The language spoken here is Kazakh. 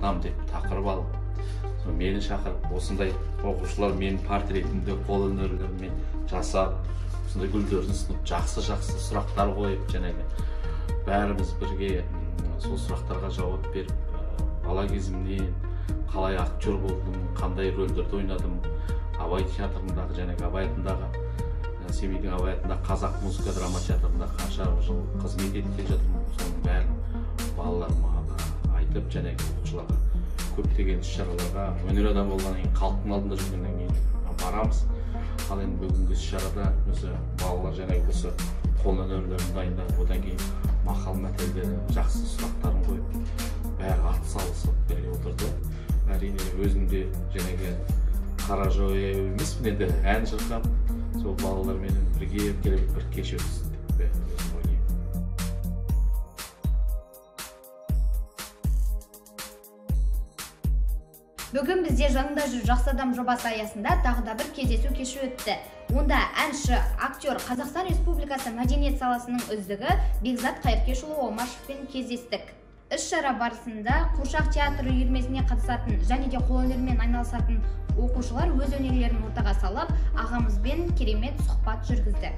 адам деп тақырып алып, мені шақырып, осындай оқушылар менің портретімді қол өнерлерімен жасап, осындай гүлдерін сынып, жақсы сұрақтар қойып, жаңағы бәріміз бірге сол сұрақтарға жауап беріп, бала кезімнен қалай актер болдым, қандай рөлдерді ойнадым, Абай театрындағы, жаңағы Абай атындағы, Семейдің Абай атындағы қазақ музыка драма театрында қанша жыл қызмет етіп келе жатырмын. Соның бәрін балаларыма айтып, жаңағы оқушыларға көптеген іс-шараларға, өнер адам болғаннан кейін, халықтың алдында жүргеннен кейін барамыз. Ал енді бүгінгі іс-шарада өзі балалар жаңағы осы қол өнерлерін дайындап, одан кейін мақал-мәтелдері, жақсы сұрақтарын қойып, бәрі атсалысып бірге отырды. Әрине өзімде жаңағы қара жаяу емеспін, енді ән шырқап, сол балалармен бірге келіп бір кеш өткіздік деп өзім ойлаймын. Бүгін бізде жаныңда жүр жақсы адам жобасы аясында тағы да бір кездесу кеші өтті. Онда әнші, актер, Қазақстан Республикасы мәдениет саласының үздігі Бекзат Қайыркешұлы Омашевпен кездестік. Іс-шара барысында қуыршақ театры үйірмесіне қатысатын және де қолөнермен айналысатын оқушылар өз өнерлерін ортаға салып, ағамызбен керемет сұхбат жүргізді.